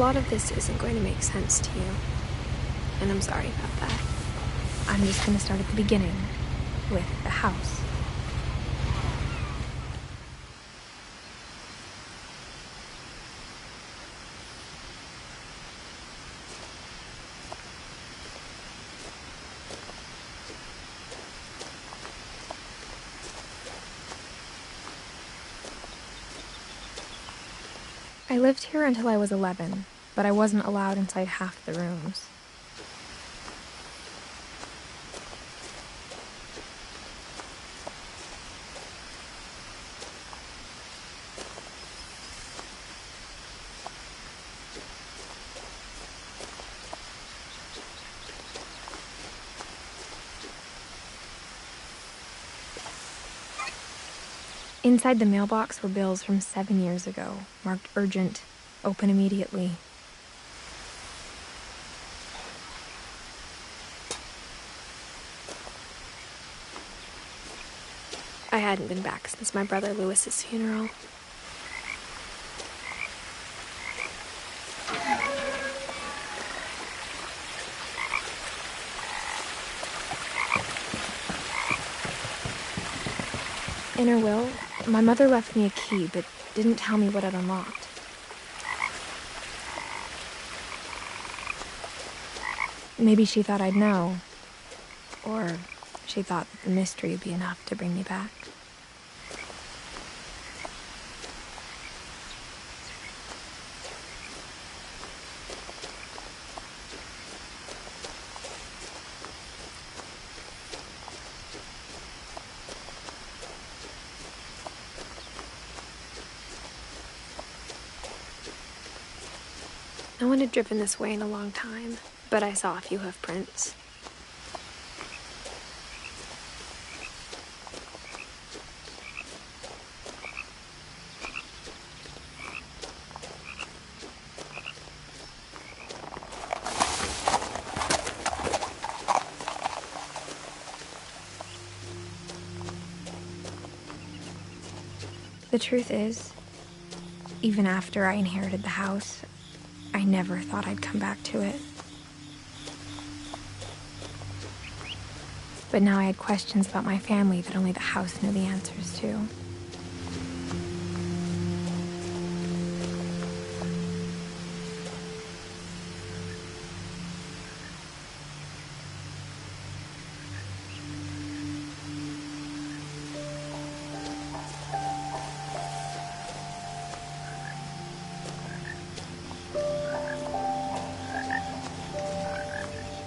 lot of this isn't going to make sense to you, and I'm sorry about that. I'm just going to start at the beginning, with the house. I lived here until I was 11, but I wasn't allowed inside half the rooms. Inside the mailbox were bills from 7 years ago, marked urgent, open immediately. I hadn't been back since my brother Lewis's funeral. In her will, my mother left me a key, but didn't tell me what it unlocked. Maybe she thought I'd know. Or she thought that the mystery would be enough to bring me back. No one had driven this way in a long time, but I saw a few hoof prints. The truth is, even after I inherited the house, I never thought I'd come back to it. But now I had questions about my family that only the house knew the answers to.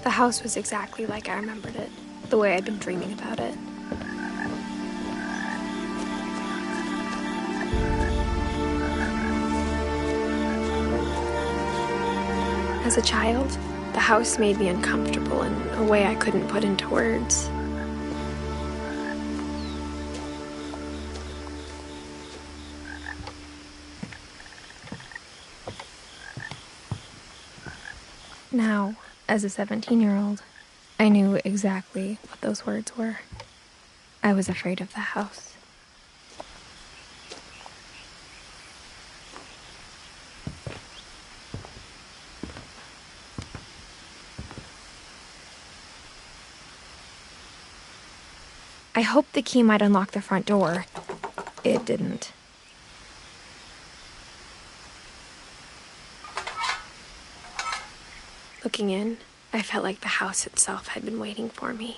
The house was exactly like I remembered it, the way I'd been dreaming about it. As a child, the house made me uncomfortable in a way I couldn't put into words. Now, as a 17-year-old, I knew exactly what those words were. I was afraid of the house. I hoped the key might unlock the front door. It didn't. Looking in, I felt like the house itself had been waiting for me.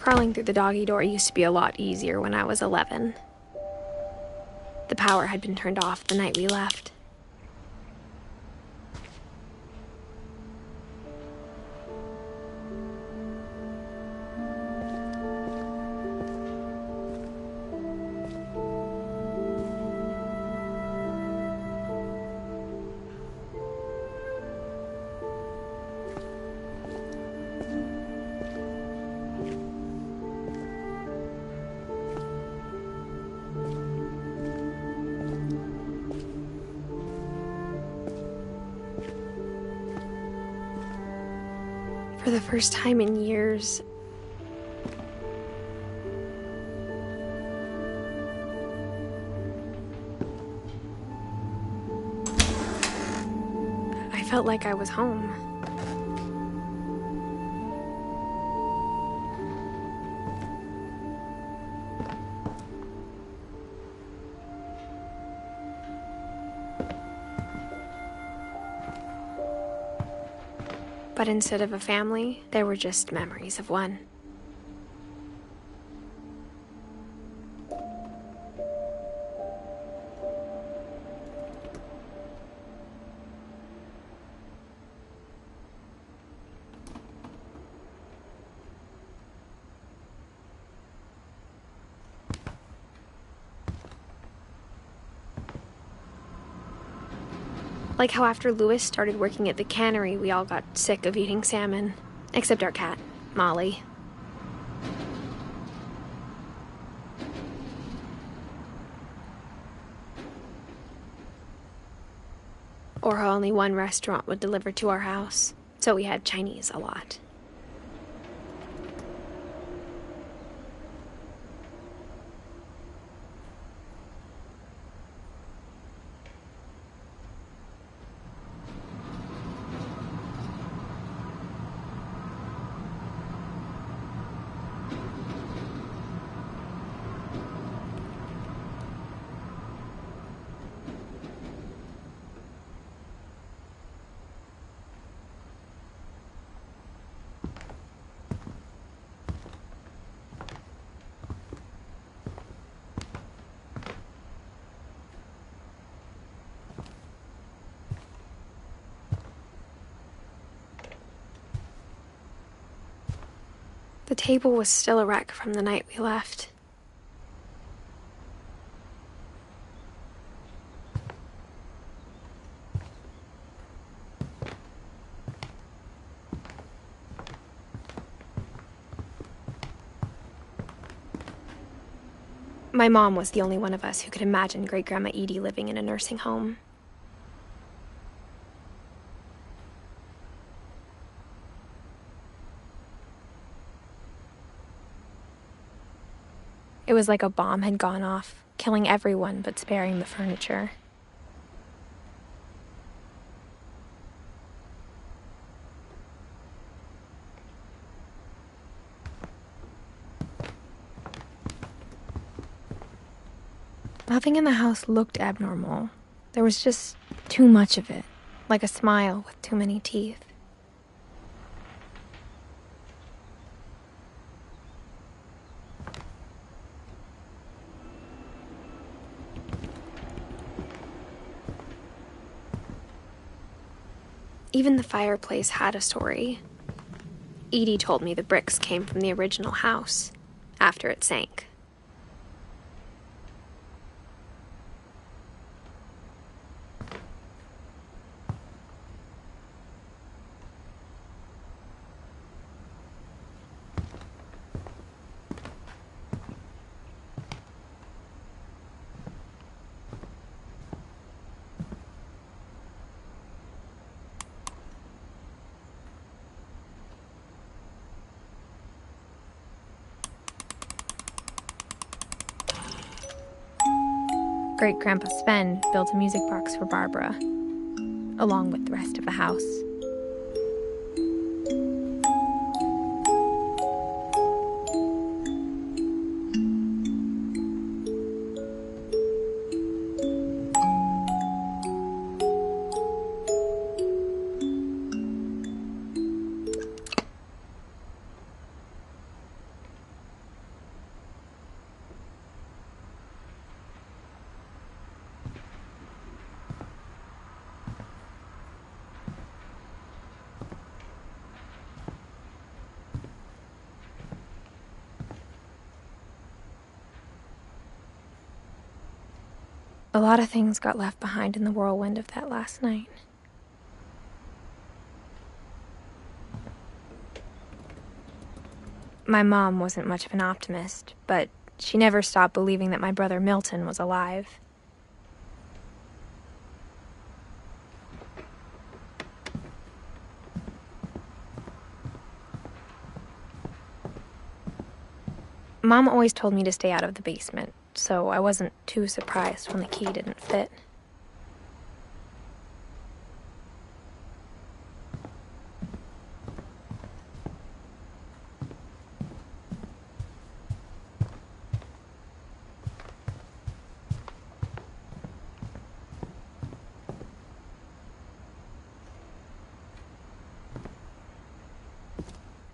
Crawling through the doggy door used to be a lot easier when I was 11. The power had been turned off the night we left. For the first time in years, I felt like I was home. But instead of a family, there were just memories of one. Like how after Lewis started working at the cannery, we all got sick of eating salmon. Except our cat, Molly. Or how only one restaurant would deliver to our house, so we had Chinese a lot. The table was still a wreck from the night we left. My mom was the only one of us who could imagine Great-Grandma Edie living in a nursing home. It was like a bomb had gone off, killing everyone but sparing the furniture. Nothing in the house looked abnormal. There was just too much of it, like a smile with too many teeth. Even the fireplace had a story. Edie told me the bricks came from the original house, after it sank. Great-Grandpa Sven built a music box for Barbara, along with the rest of the house. A lot of things got left behind in the whirlwind of that last night. My mom wasn't much of an optimist, but she never stopped believing that my brother Milton was alive. Mom always told me to stay out of the basement, so I wasn't too surprised when the key didn't fit.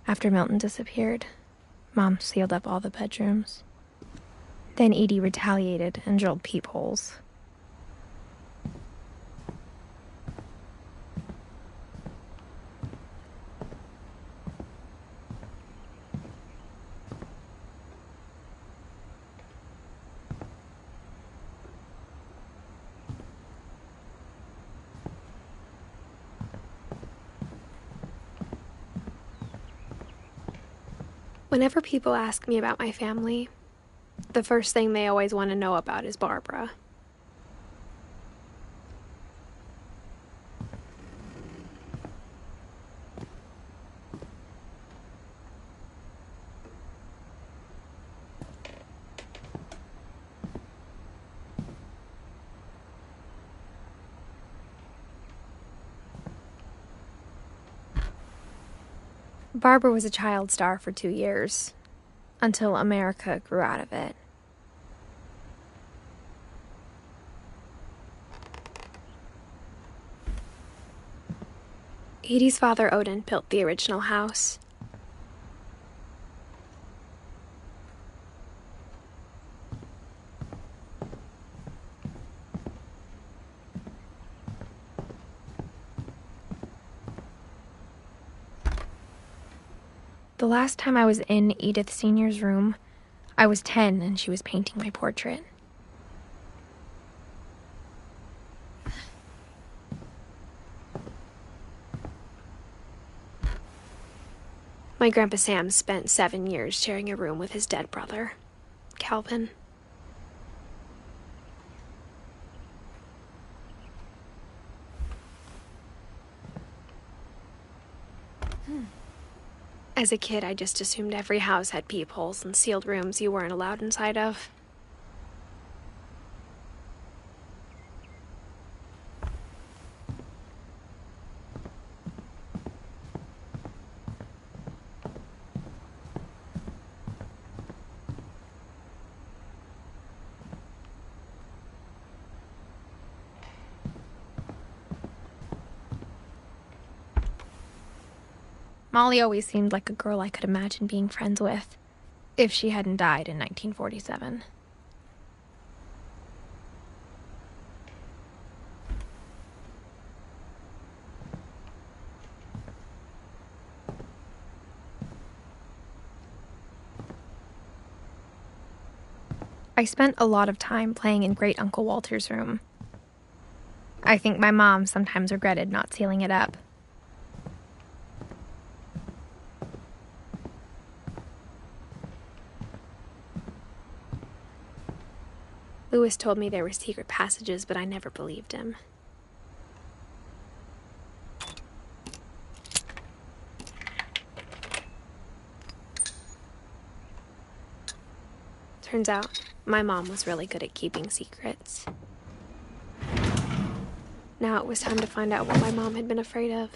After Milton disappeared, Mom sealed up all the bedrooms. Then Edie retaliated and drilled peepholes. Whenever people ask me about my family, the first thing they always want to know about is Barbara. Barbara was a child star for 2 years, until America grew out of it. Edie's father, Odin, built the original house. The last time I was in Edith Sr.'s room, I was 10 and she was painting my portrait. My Grandpa Sam spent 7 years sharing a room with his dead brother, Calvin. As a kid, I just assumed every house had peepholes and sealed rooms you weren't allowed inside of. Molly always seemed like a girl I could imagine being friends with, if she hadn't died in 1947. I spent a lot of time playing in Great Uncle Walter's room. I think my mom sometimes regretted not sealing it up. Lewis told me there were secret passages, but I never believed him. Turns out, my mom was really good at keeping secrets. Now it was time to find out what my mom had been afraid of.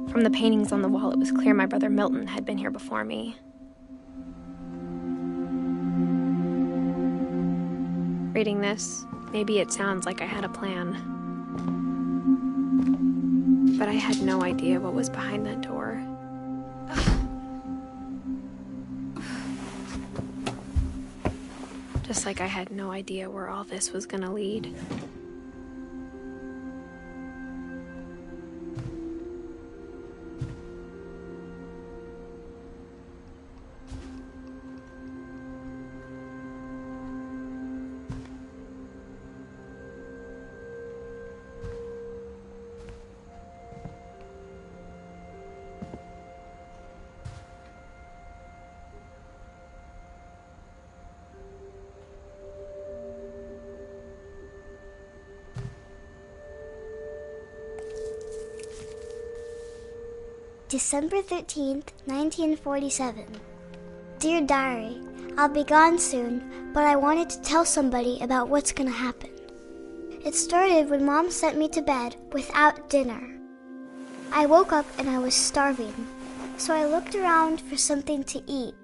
From the paintings on the wall, it was clear my brother Milton had been here before me. Reading this, maybe it sounds like I had a plan. But I had no idea what was behind that door. Just like I had no idea where all this was gonna lead. December 13th, 1947. Dear Diary, I'll be gone soon, but I wanted to tell somebody about what's gonna happen. It started when Mom sent me to bed without dinner. I woke up and I was starving, so I looked around for something to eat.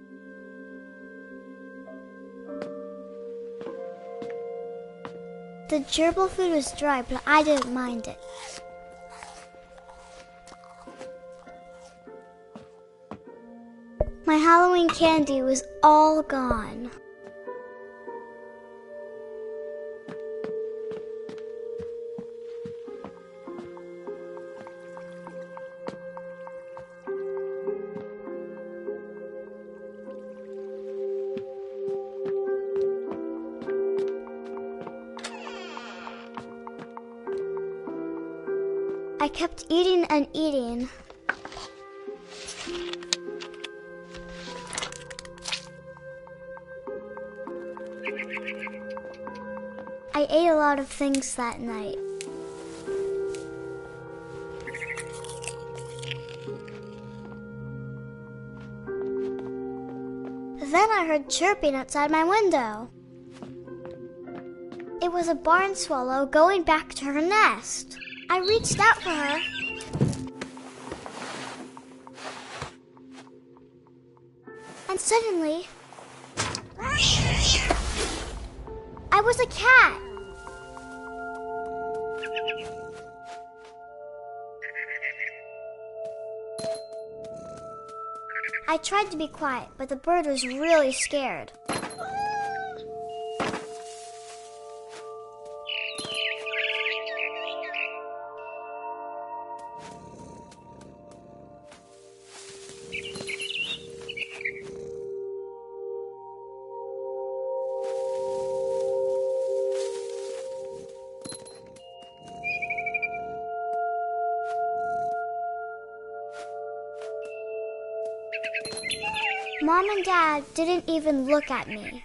The gerbil food was dry, but I didn't mind it. My Halloween candy was all gone. I kept eating and eating. I ate a lot of things that night. Then I heard chirping outside my window. It was a barn swallow going back to her nest. I reached out for her. And suddenly, I was a cat. I tried to be quiet, but the bird was really scared. Mom and Dad didn't even look at me.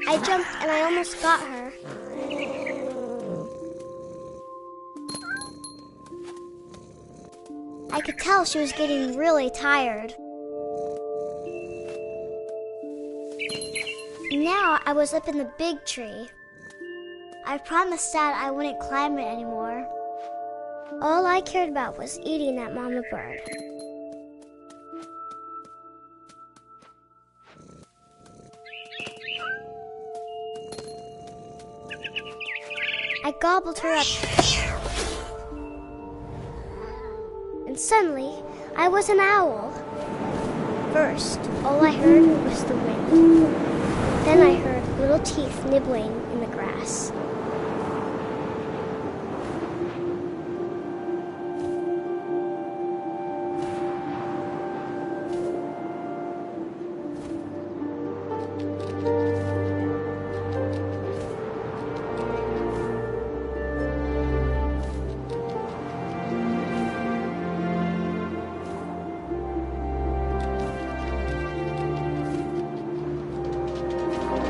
I jumped and I almost got her. I could tell she was getting really tired. Now I was up in the big tree. I promised Dad I wouldn't climb it anymore. All I cared about was eating that mama bird. I gobbled her up. And suddenly, I was an owl. First, all I heard was the wind. Then I heard little teeth nibbling in the grass.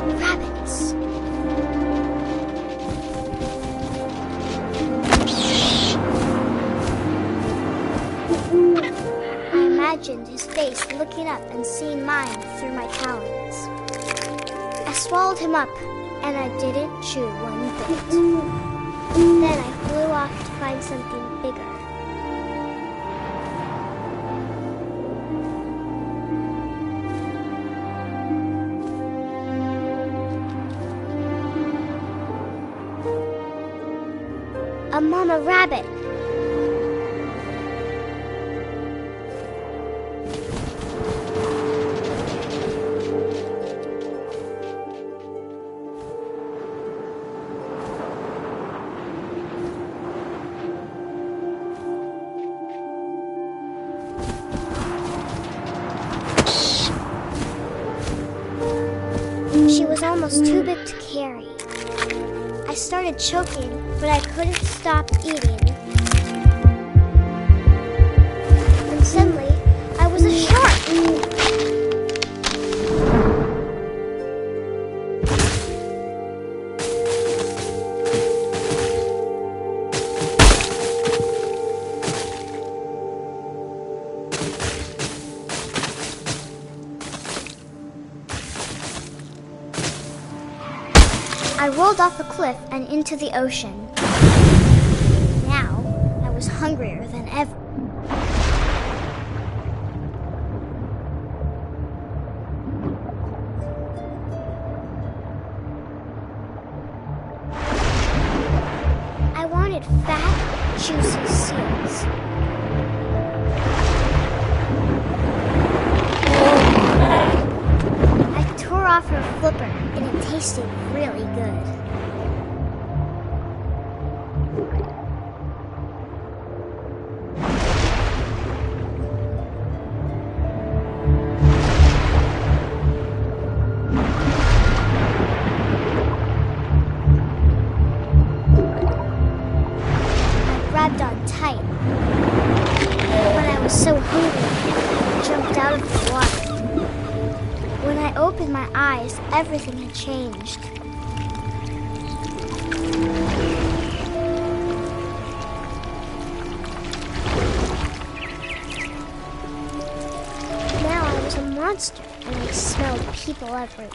Rabbits. I imagined his face looking up and seeing mine through my talons. I swallowed him up, and I didn't chew one bit. Then I flew off to find something bigger. A mama rabbit. carry. I started choking, but I couldn't stop eating. And suddenly, I was a shark. I rolled off a cliff and into the ocean. Now, I was hungrier than ever. I wanted fat, juicy seals. I tore off her flipper, and it tasted really good. I grabbed on tight. When I was so hungry, I jumped out of the water. When I opened my eyes, everything had changed. Now I was a monster, and I smelled people everywhere.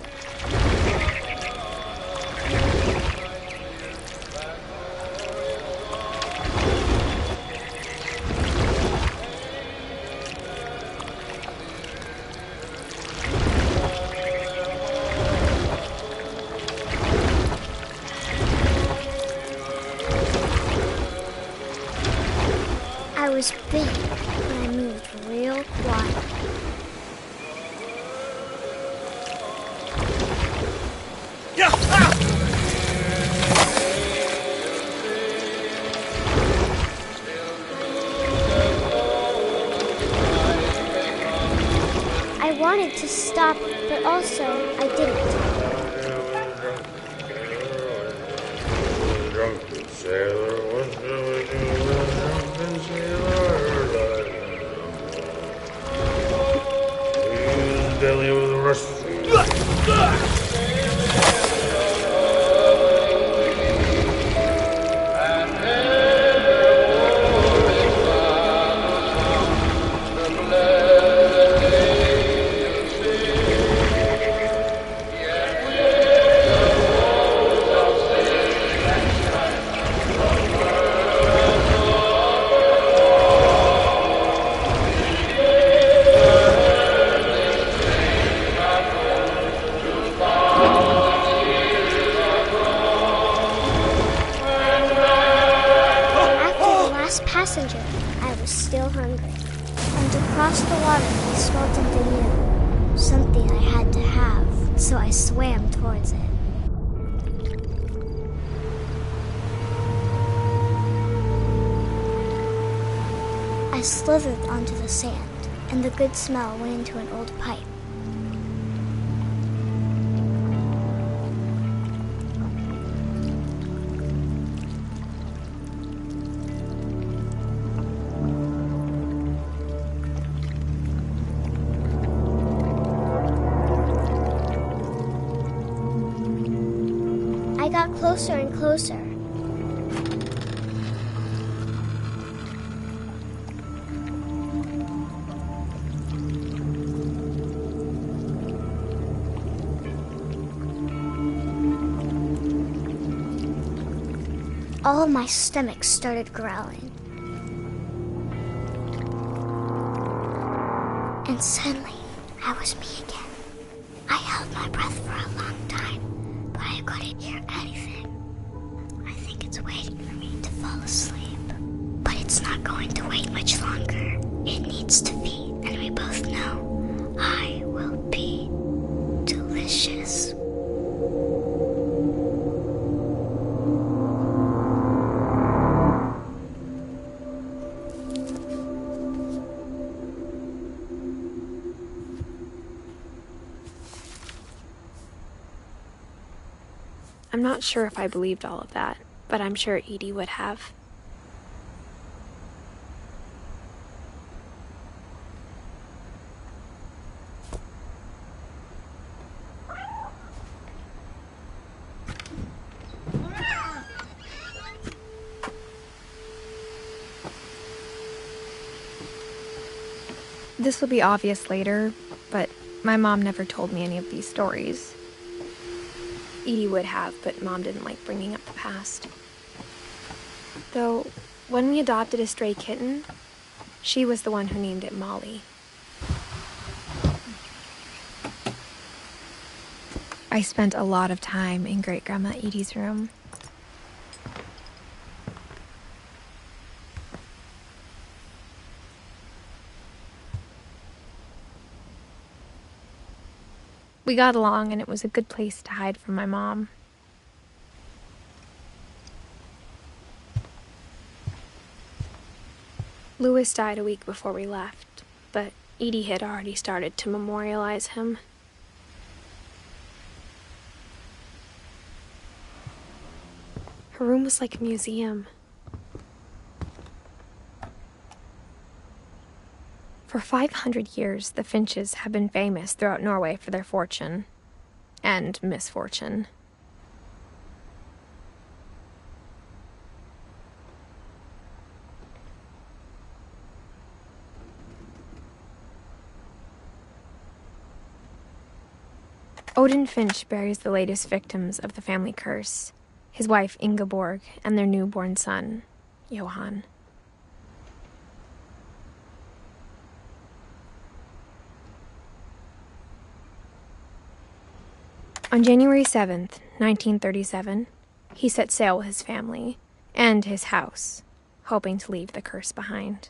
I was big, and I moved real quiet. I wanted to stop, but also I didn't. Drunken sailor, what shall we do with a drunken sailor? His belly was rusty. Passenger, I was still hungry. And across the water, I smelled something new. Something I had to have, so I swam towards it. I slithered onto the sand, and the good smell went into an old pipe. I got closer and closer. All of my stomach started growling. And suddenly, I was me again. I held my breath for a long time, but I couldn't hear anything. I think it's waiting for me to fall asleep. But it's not going to wait much longer. It needs to feed, and we both know I will be delicious. I'm not sure if I believed all of that, but I'm sure Edie would have. This will be obvious later, but my mom never told me any of these stories. Edie would have, but Mom didn't like bringing up the past. Though, when we adopted a stray kitten, she was the one who named it Molly. I spent a lot of time in Great-Grandma Edie's room. We got along, and it was a good place to hide from my mom. Louis died a week before we left, but Edie had already started to memorialize him. Her room was like a museum. For 500 years, the Finches have been famous throughout Norway for their fortune and misfortune. Odin Finch buries the latest victims of the family curse, his wife Ingeborg and their newborn son, Johan. On January 7th, 1937, he set sail with his family and his house, hoping to leave the curse behind.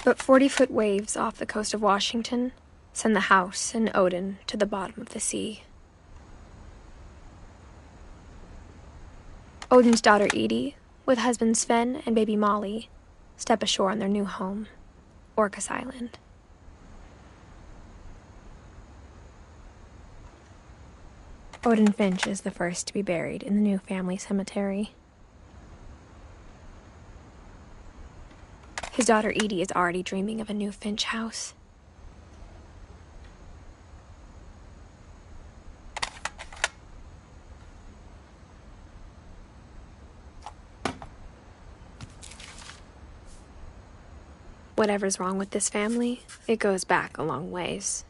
But 40-foot waves off the coast of Washington send the house and Odin to the bottom of the sea. Odin's daughter Edie, with husband Sven and baby Molly, step ashore on their new home, Orcas Island. Odin Finch is the first to be buried in the new family cemetery. His daughter Edie is already dreaming of a new Finch house. Whatever's wrong with this family, it goes back a long ways.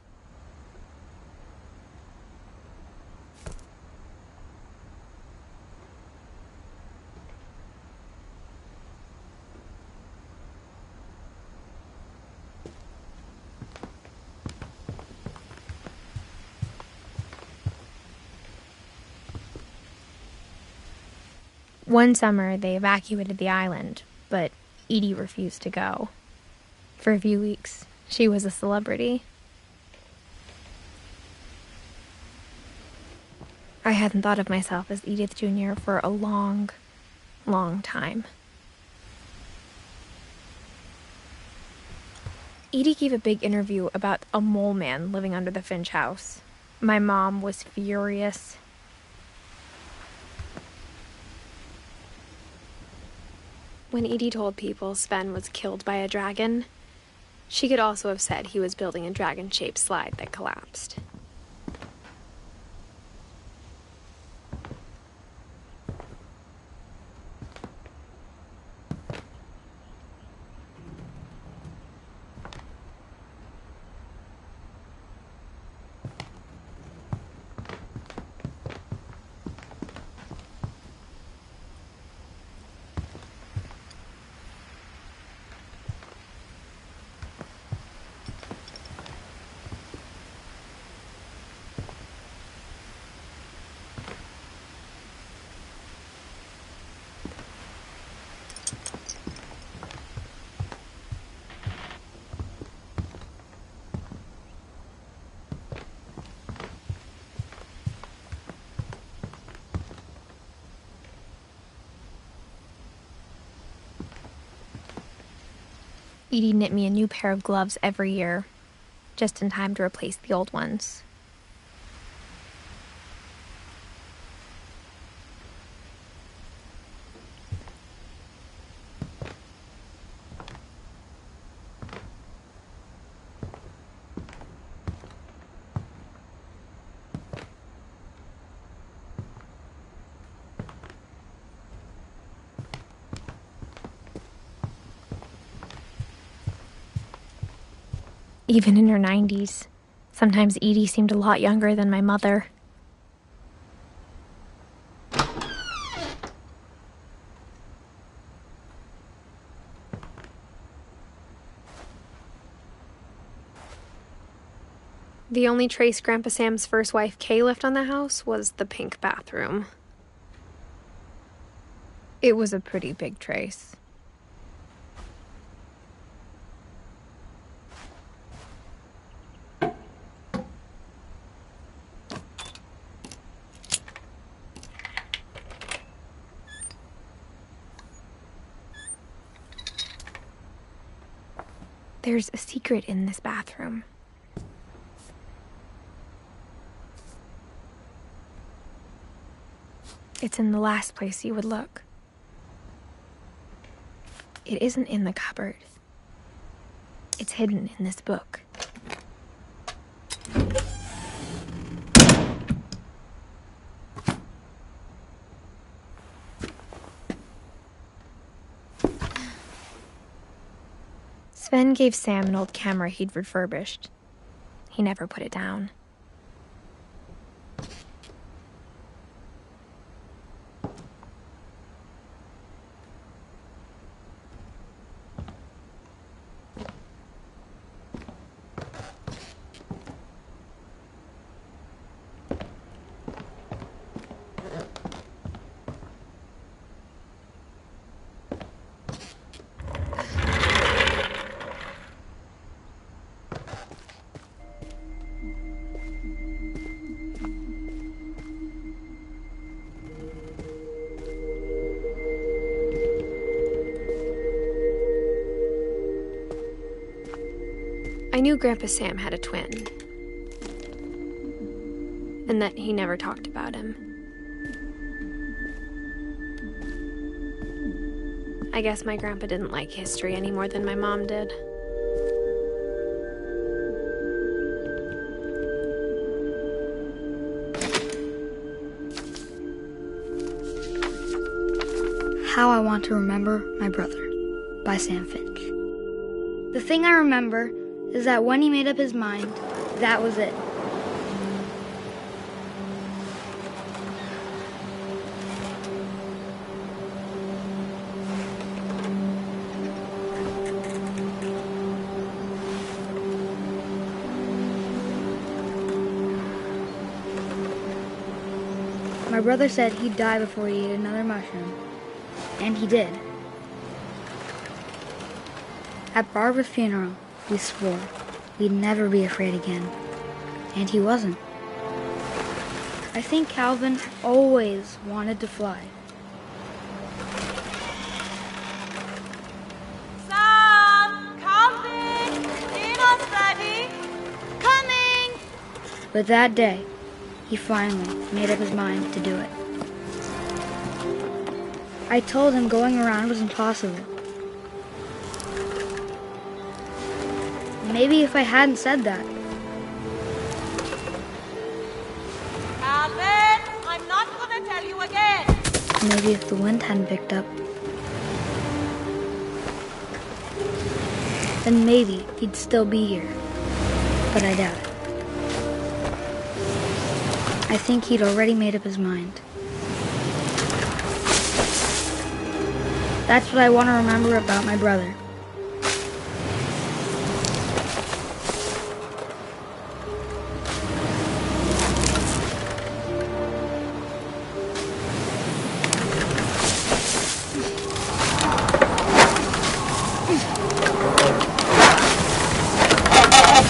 One summer, they evacuated the island, but Edie refused to go. For a few weeks, she was a celebrity. I hadn't thought of myself as Edith Jr. for a long, long time. Edie gave a big interview about a mole man living under the Finch house. My mom was furious. When Edie told people Sven was killed by a dragon, she could also have said he was building a dragon-shaped slide that collapsed. Edie knit me a new pair of gloves every year. just in time to replace the old ones. Even in her 90s, sometimes Edie seemed a lot younger than my mother. The only trace Grandpa Sam's first wife, Kay, left on the house was the pink bathroom. It was a pretty big trace. There's a secret in this bathroom. It's in the last place you would look. It isn't in the cupboard. It's hidden in this book. Sven gave Sam an old camera he'd refurbished. He never put it down. I knew Grandpa Sam had a twin, and that he never talked about him. I guess my grandpa didn't like history any more than my mom did. How I Want to Remember My Brother by Sam Finch. The thing I remember is that when he made up his mind, that was it. My brother said he'd die before he ate another mushroom, and he did. At Barbara's funeral, we swore we'd never be afraid again, and he wasn't. I think Calvin always wanted to fly. Sam! Calvin! Dinner's ready! Coming! But that day, he finally made up his mind to do it. I told him going around was impossible. Maybe if I hadn't said that. Calvin, I'm not going to tell you again. Maybe if the wind hadn't picked up. Then maybe he'd still be here. But I doubt it. I think he'd already made up his mind. That's what I want to remember about my brother.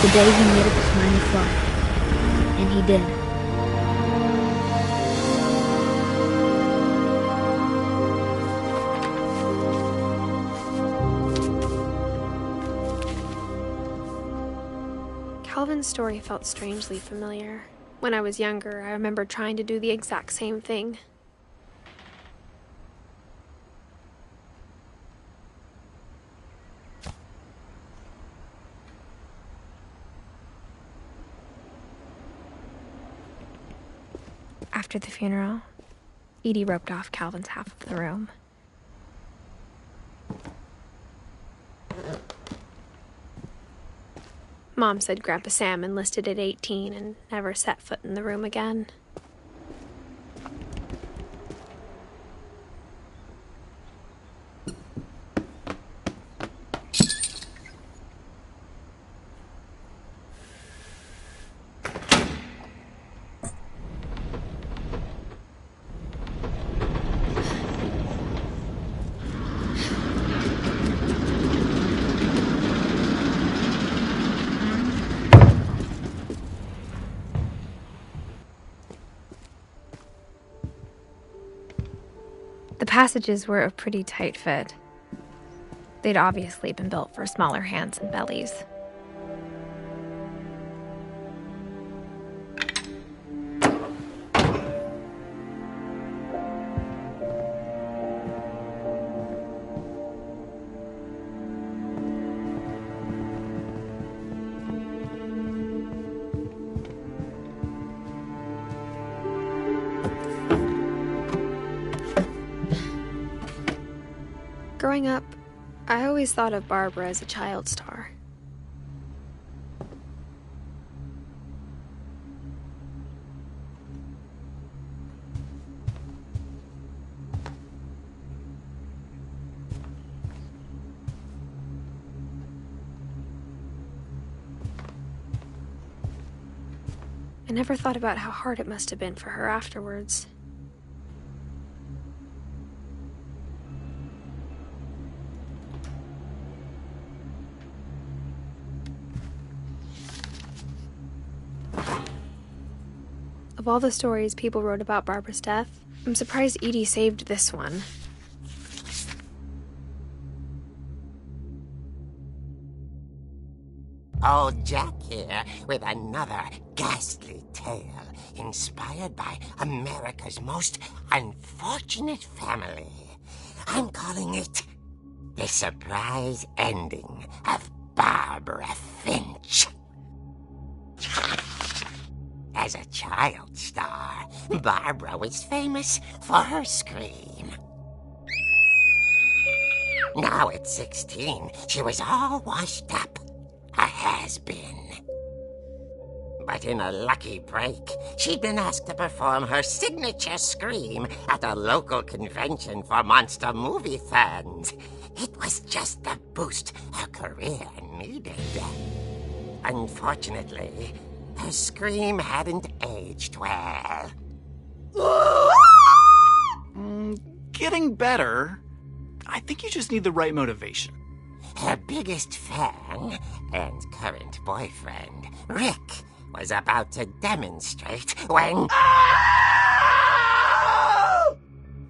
The day he made up his mind to fly. And he did. Calvin's story felt strangely familiar. When I was younger, I remember trying to do the exact same thing. After the funeral, Edie roped off Calvin's half of the room. Mom said Grandpa Sam enlisted at 18 and never set foot in the room again. The passages were a pretty tight fit. They'd obviously been built for smaller hands and bellies. Growing up, I always thought of Barbara as a child star. I never thought about how hard it must have been for her afterwards. Of all the stories people wrote about Barbara's death, I'm surprised Edie saved this one. Old Jack here with another ghastly tale inspired by America's most unfortunate family. I'm calling it The Surprise Ending of Barbara Finch. As a child star, Barbara was famous for her scream. Now at 16, she was all washed up. A has-been. But in a lucky break, she'd been asked to perform her signature scream at a local convention for monster movie fans. It was just the boost her career needed. Unfortunately, her scream hadn't aged well. Getting better. I think you just need the right motivation. Her biggest fan and current boyfriend, Rick, was about to demonstrate when...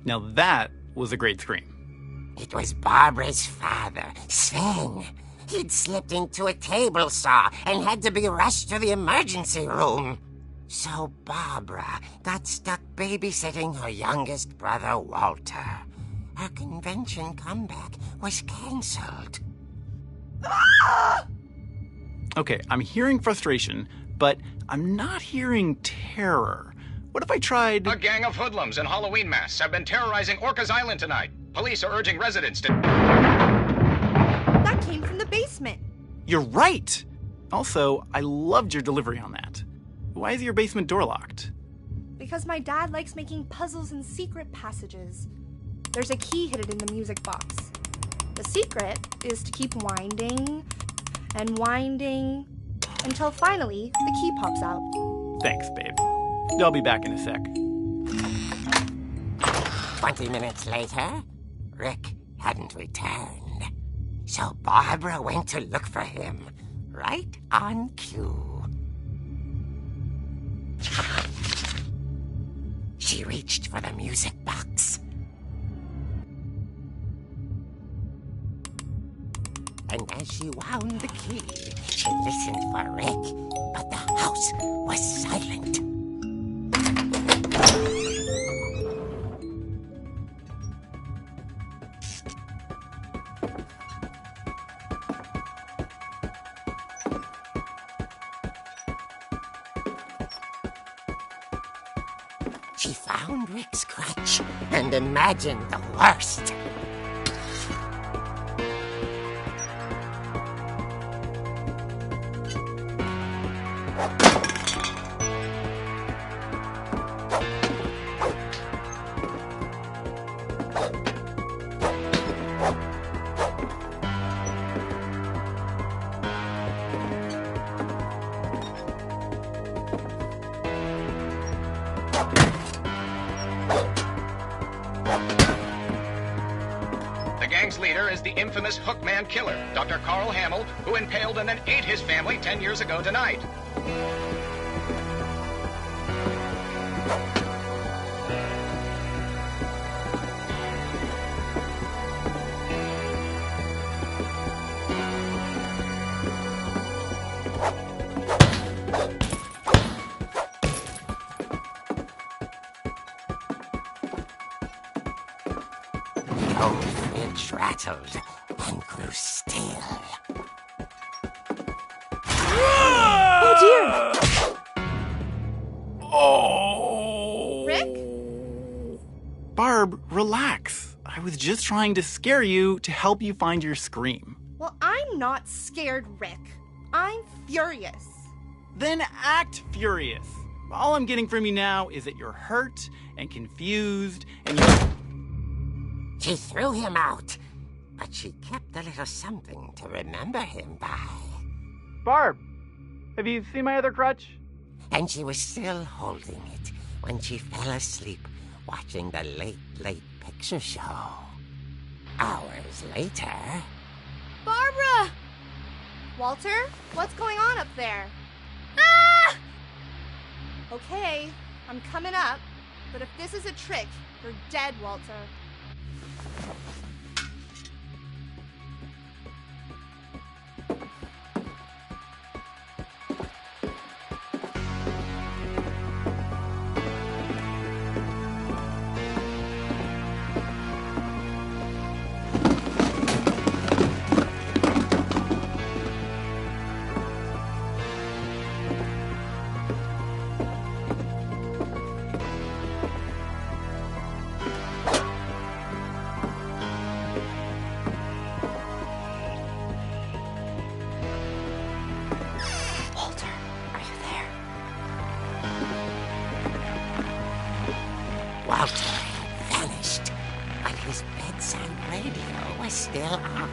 Now that was a great scream. It was Barbara's father, Sven. He'd slipped into a table saw and had to be rushed to the emergency room. So Barbara got stuck babysitting her youngest brother, Walter. Her convention comeback was cancelled. Okay, I'm hearing frustration, but I'm not hearing terror. What if I tried... A gang of hoodlums in Halloween masks have been terrorizing Orcas Island tonight. Police are urging residents to... That came from the basement. You're right! Also, I loved your delivery on that. Why is your basement door locked? Because my dad likes making puzzles and secret passages. There's a key hidden in the music box. The secret is to keep winding and winding until finally the key pops out. Thanks, babe. I'll be back in a sec. 20 minutes later, Rick hadn't returned. So Barbara went to look for him, right on cue. She reached for the music box and as she wound the key, she listened for Rick, but the house was silent. She found Rick's crutch and imagined the worst. The gang's leader is the infamous Hookman killer, Dr. Carl Hamill, who impaled and then ate his family 10 years ago tonight. Old Finch rattled and grew still. Oh dear! Oh! Rick? Barb, relax. I was just trying to scare you to help you find your scream. Well, I'm not scared, Rick. I'm furious. Then act furious. All I'm getting from you now is that you're hurt and confused and you... She threw him out, but she kept a little something to remember him by. Barb, have you seen my other crutch? And she was still holding it when she fell asleep watching the late picture show. Hours later... Barbara! Walter, what's going on up there? Ah! Okay, I'm coming up, but if this is a trick, you're dead, Walter. Walter had vanished, but his bedside radio was still on.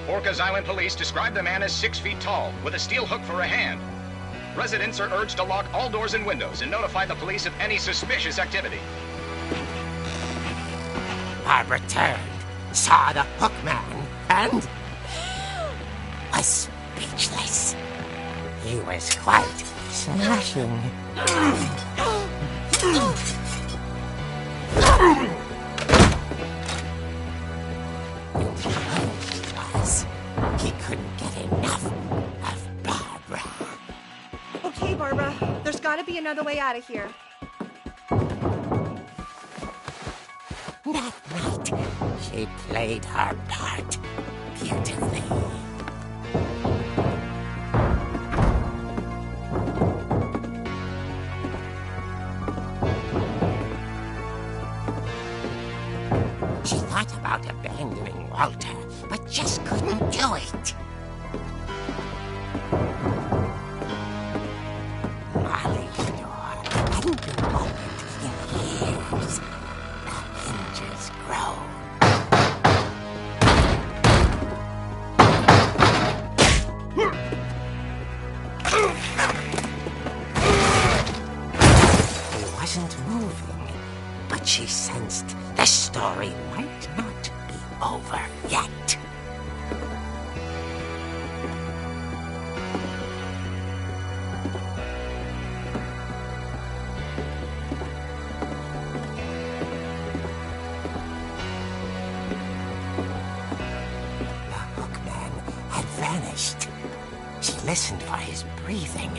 Orcas Island police describe the man as 6 feet tall, with a steel hook for a hand. Residents are urged to lock all doors and windows and notify the police of any suspicious activity. Barbara turned, saw the hook man, and was speechless. He was quite smashing. He couldn't get enough of Barbara. Okay, Barbara, there's gotta be another way out of here. That night, she played her part beautifully. She thought about abandoning Walter, but just couldn't do it. Molly's door hadn't been opened in years. The hinges groaned. He wasn't moving, but she sensed the story might not be over yet. The hookman listened for his breathing,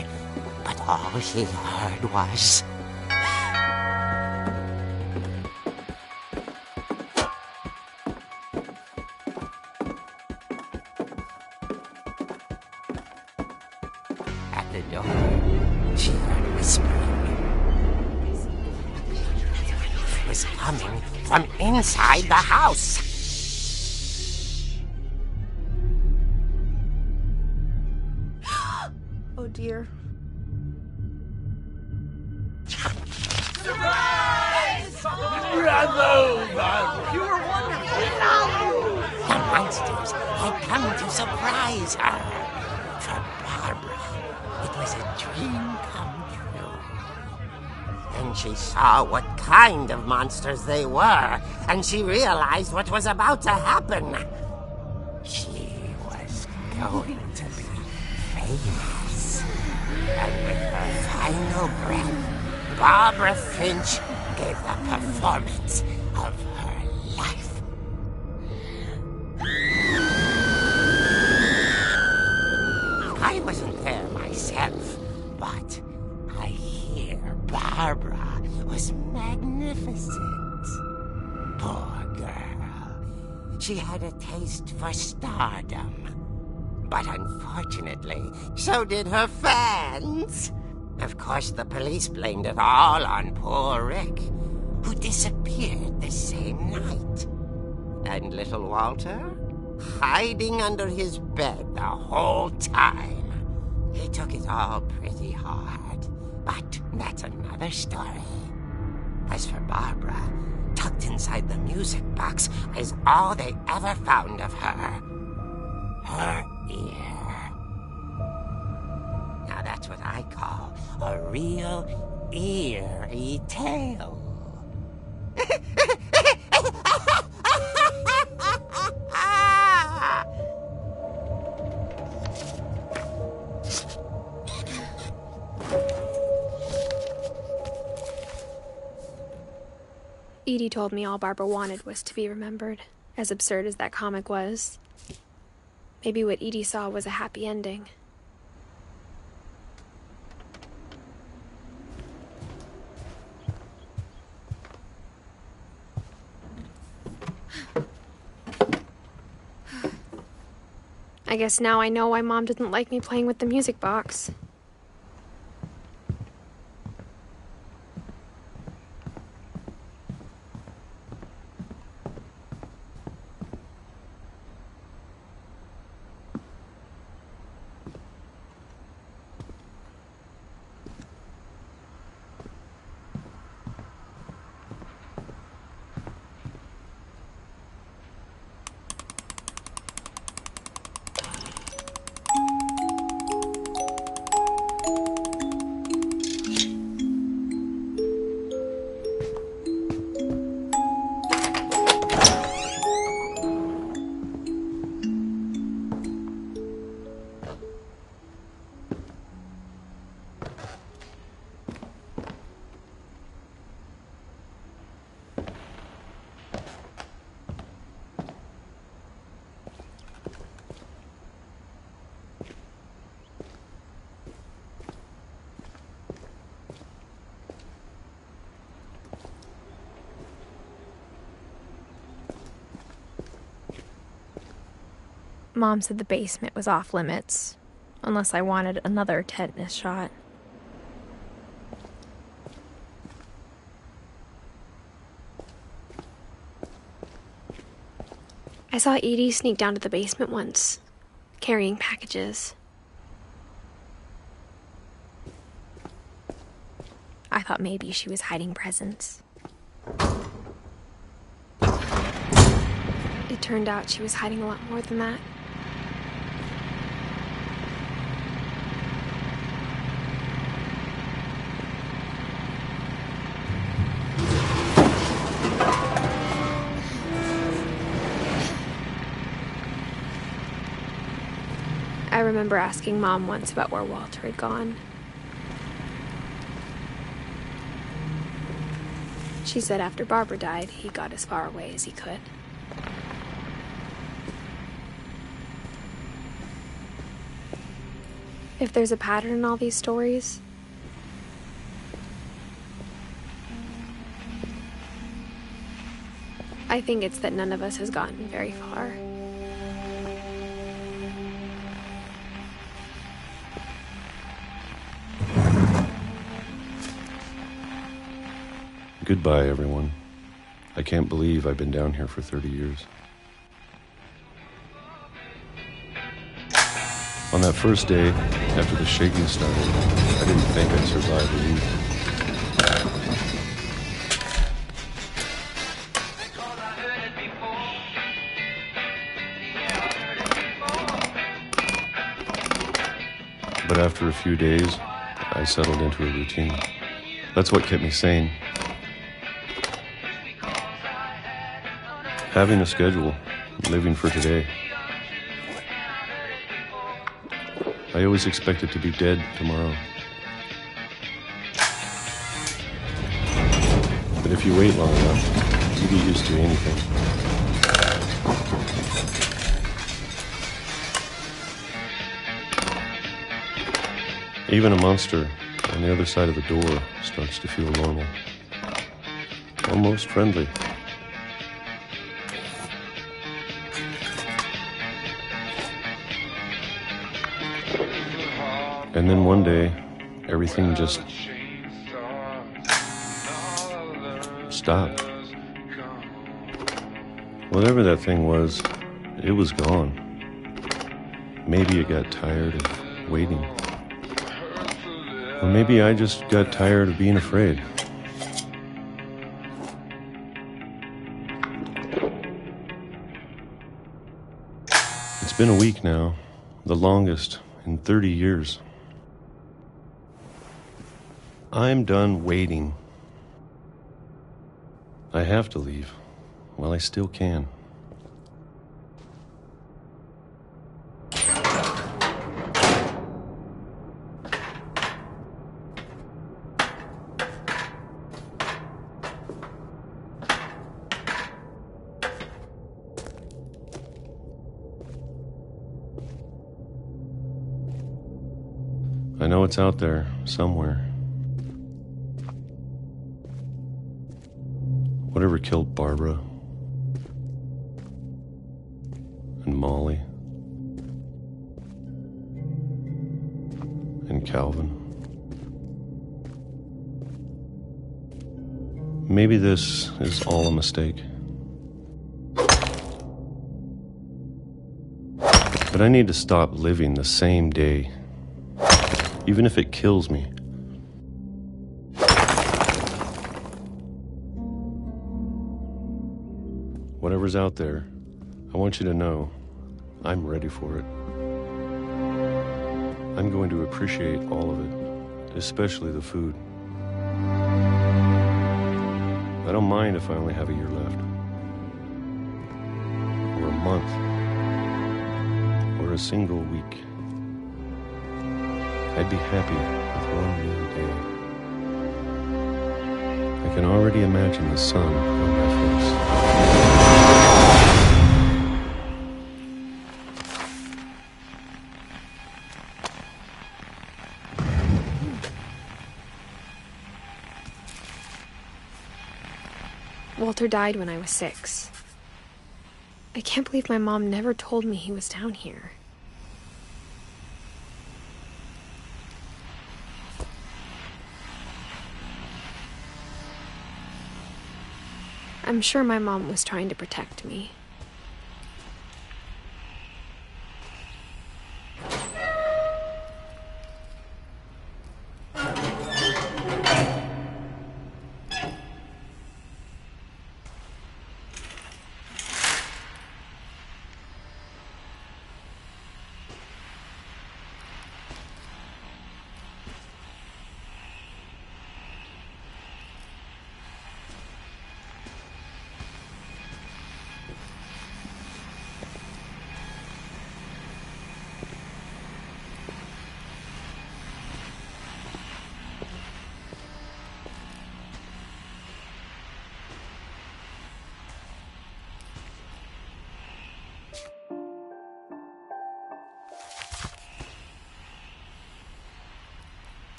but all she heard was... At the door, she heard whispering. It was coming from inside the house. Oh dear. The monsters had come to surprise her. For Barbara, it was a dream come true. Then she saw what kind of monsters they were, and she realized what was about to happen. She was going to be famous. And with her final breath, Barbara Finch gave the performance of her life. I wasn't there myself, but I hear Barbara was magnificent. Poor girl. She had a taste for stardom. But unfortunately, so did her fans. Of course, the police blamed it all on poor Rick, who disappeared the same night. And little Walter? Hiding under his bed the whole time. He took it all pretty hard, but that's another story. As for Barbara, tucked inside the music box is all they ever found of her. Her ear. Now that's what I call a real eerie tale. Edie told me all Barbara wanted was to be remembered, as absurd as that comic was. Maybe what Edie saw was a happy ending. I guess now I know why Mom didn't like me playing with the music box. Mom said the basement was off limits, unless I wanted another tetanus shot. I saw Edie sneak down to the basement once, carrying packages. I thought maybe she was hiding presents. It turned out she was hiding a lot more than that. I remember asking Mom once about where Walter had gone. She said after Barbara died, he got as far away as he could. If there's a pattern in all these stories, I think it's that none of us has gotten very far. Goodbye, everyone. I can't believe I've been down here for 30 years. On that first day, after the shaking started, I didn't think I'd survive a week. But after a few days, I settled into a routine. That's what kept me sane. Having a schedule, living for today. I always expected to be dead tomorrow. But if you wait long enough, you get used to anything. Even a monster on the other side of the door starts to feel normal. Almost friendly. And then one day, everything just stopped. Whatever that thing was, it was gone. Maybe it got tired of waiting. Or maybe I just got tired of being afraid. It's been a week now, the longest in 30 years. I'm done waiting. I have to leave while I still can. I know it's out there somewhere. Whatever killed Barbara and Molly and Calvin. Maybe this is all a mistake. But I need to stop living the same day, even if it kills me. Whatever's out there, I want you to know I'm ready for it. I'm going to appreciate all of it, especially the food. I don't mind if I only have a year left, or a month, or a single week. I'd be happy with one new day. I can already imagine the sun on my face. Walter died when I was 6. I can't believe my mom never told me he was down here. I'm sure my mom was trying to protect me.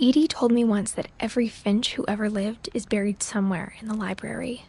Edie told me once that every Finch who ever lived is buried somewhere in the library.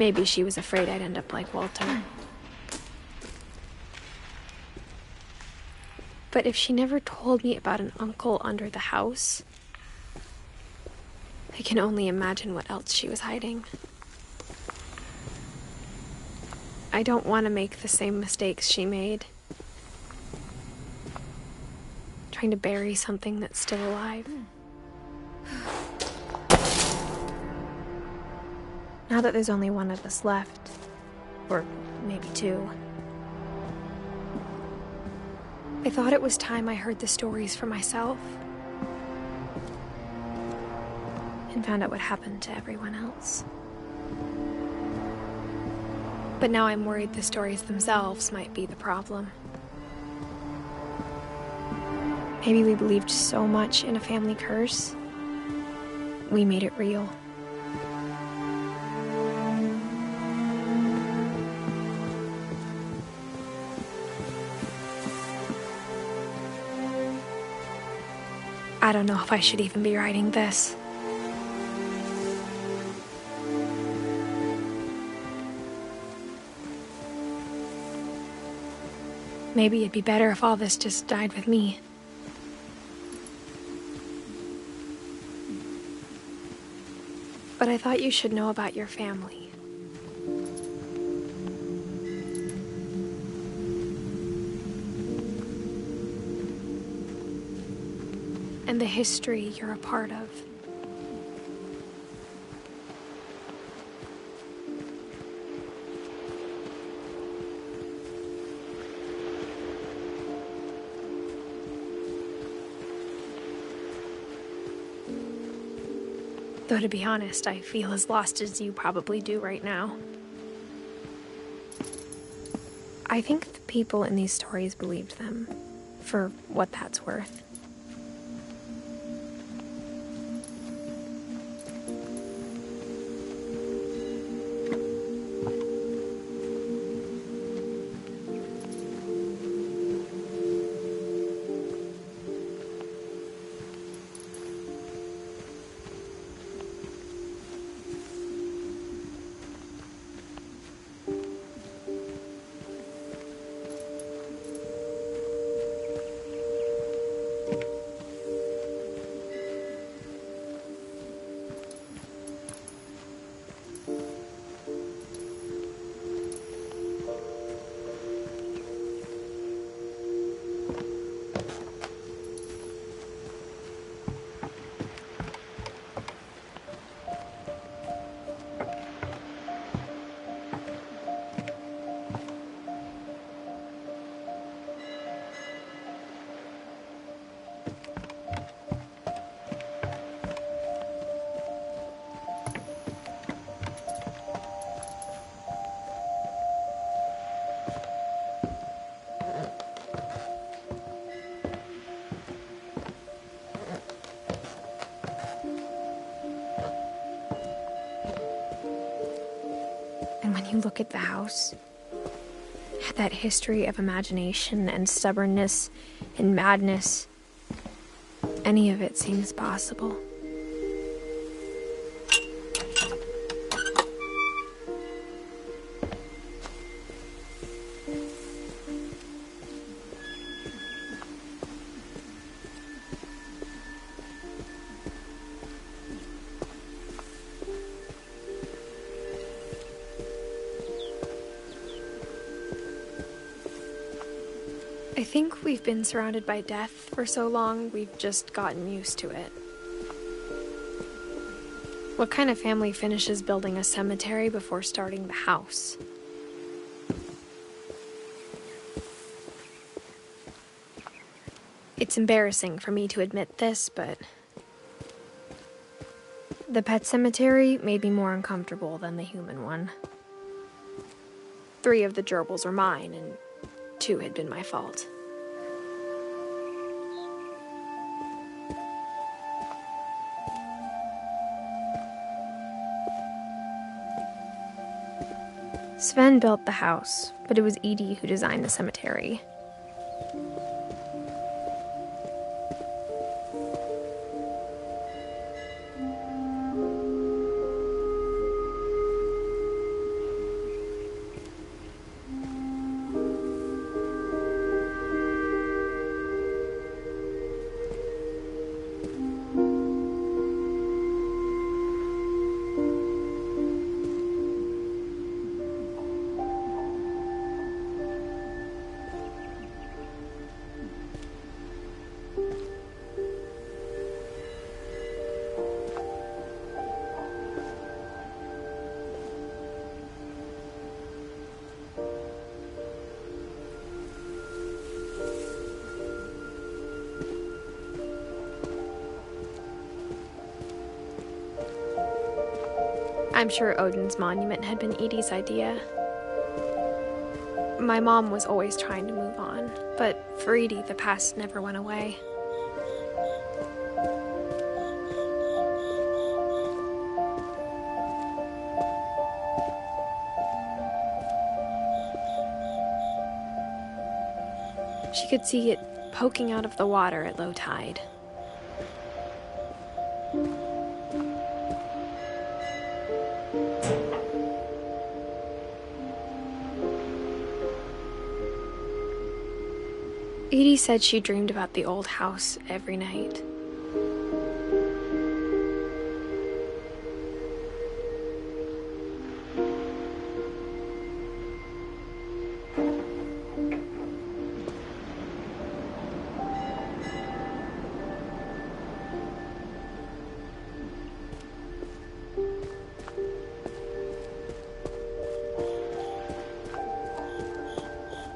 Maybe she was afraid I'd end up like Walter. But if she never told me about an uncle under the house, I can only imagine what else she was hiding. I don't want to make the same mistakes she made. Trying to bury something that's still alive. Now that there's only one of us left, or maybe two, I thought it was time I heard the stories for myself and found out what happened to everyone else. But now I'm worried the stories themselves might be the problem. Maybe we believed so much in a family curse, we made it real. I don't know if I should even be writing this. Maybe it'd be better if all this just died with me. But I thought you should know about your family. And the history you're a part of. Though to be honest, I feel as lost as you probably do right now. I think the people in these stories believed them, for what that's worth. And when you look at the house, that history of imagination and stubbornness and madness, any of it seems possible. I think we've been surrounded by death for so long, we've just gotten used to it. What kind of family finishes building a cemetery before starting the house? It's embarrassing for me to admit this, but the pet cemetery made me more uncomfortable than the human one. 3 of the gerbils are mine, and 2 had been my fault. Sven built the house, but it was Edith who designed the cemetery. I'm sure Odin's monument had been Edie's idea. My mom was always trying to move on, but for Edie, the past never went away. She could see it poking out of the water at low tide. Edie said she dreamed about the old house every night.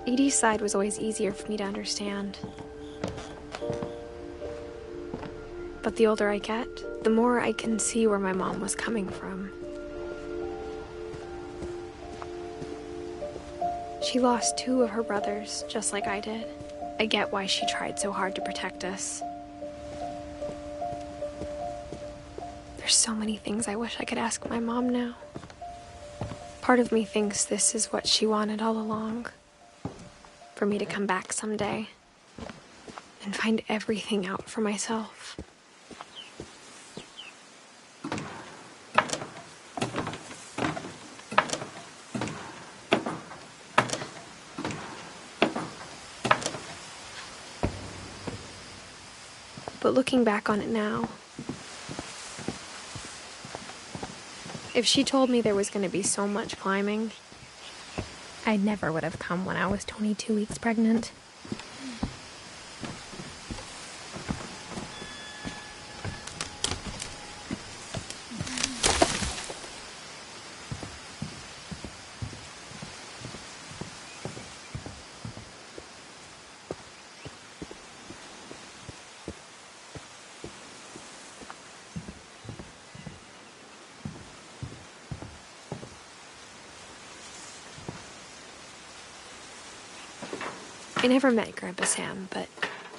Edie's side was always easier for me to understand. But the older I get, the more I can see where my mom was coming from. She lost 2 of her brothers, just like I did. I get why she tried so hard to protect us. There's so many things I wish I could ask my mom now. Part of me thinks this is what she wanted all along. For me to come back someday and find everything out for myself. But looking back on it now, if she told me there was going to be so much climbing, I never would have come when I was 22 weeks pregnant. I never met Grandpa Sam, but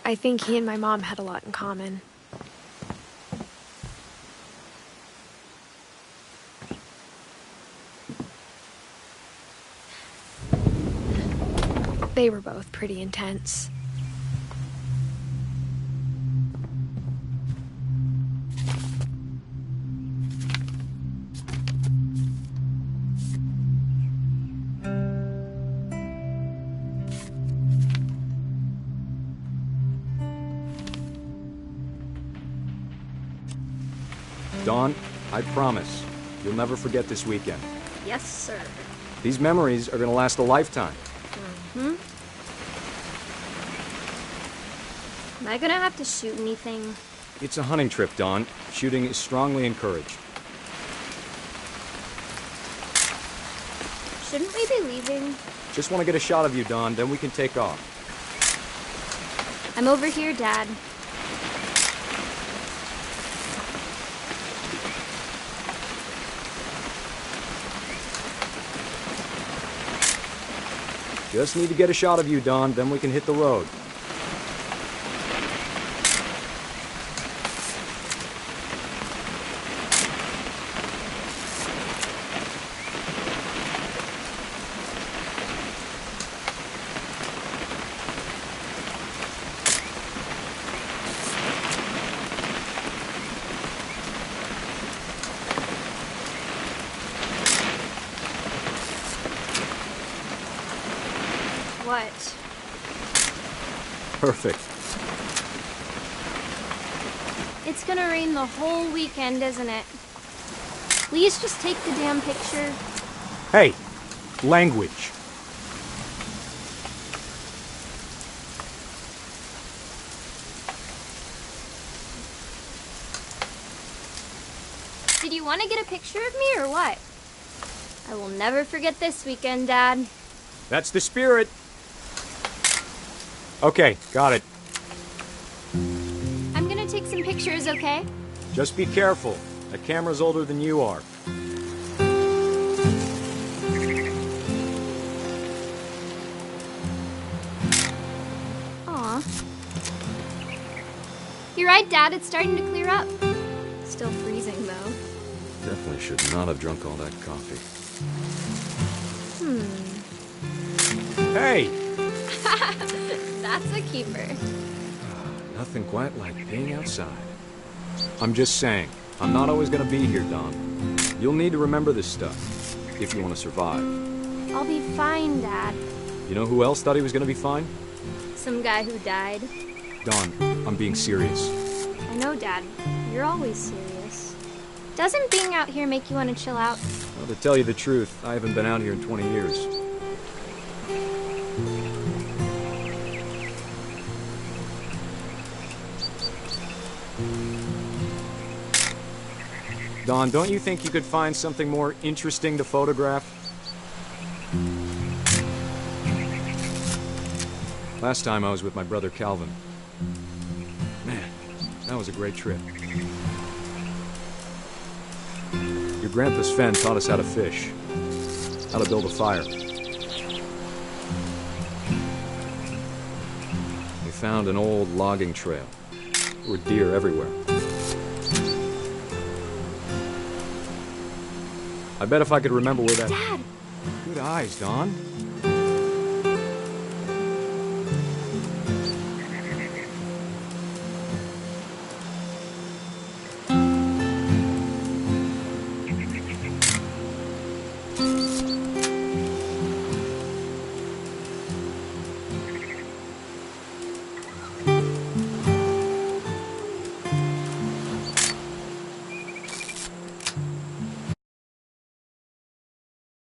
I think he and my mom had a lot in common. They were both pretty intense. Dawn, I promise, you'll never forget this weekend. Yes, sir. These memories are gonna last a lifetime. Am I gonna have to shoot anything? It's a hunting trip, Dawn. Shooting is strongly encouraged. Shouldn't we be leaving? Just want to get a shot of you, Dawn, then we can take off. I'm over here, Dad. Just need to get a shot of you, Dawn, then we can hit the road. What? Perfect. It's gonna rain the whole weekend, isn't it? Please just take the damn picture. Hey, language. Did you want to get a picture of me or what? I will never forget this weekend, Dad. That's the spirit. Okay, got it. I'm gonna take some pictures, okay? Just be careful. That camera's older than you are. You're right, Dad. It's starting to clear up. Still freezing, though. Definitely should not have drunk all that coffee. Hey! That's a keeper. Nothing quite like being outside. I'm just saying, I'm not always gonna be here, Don. You'll need to remember this stuff, if you want to survive. I'll be fine, Dad. You know who else thought he was gonna be fine? Some guy who died. Don, I'm being serious. I know, Dad. You're always serious. Doesn't being out here make you want to chill out? Well, to tell you the truth, I haven't been out here in 20 years. Don, don't you think you could find something more interesting to photograph? Last time I was with my brother Calvin. Man, that was a great trip. Your grandpa's Fen taught us how to fish, how to build a fire. We found an old logging trail. There were deer everywhere. I bet if I could remember where that... Dad! Good eyes, Don.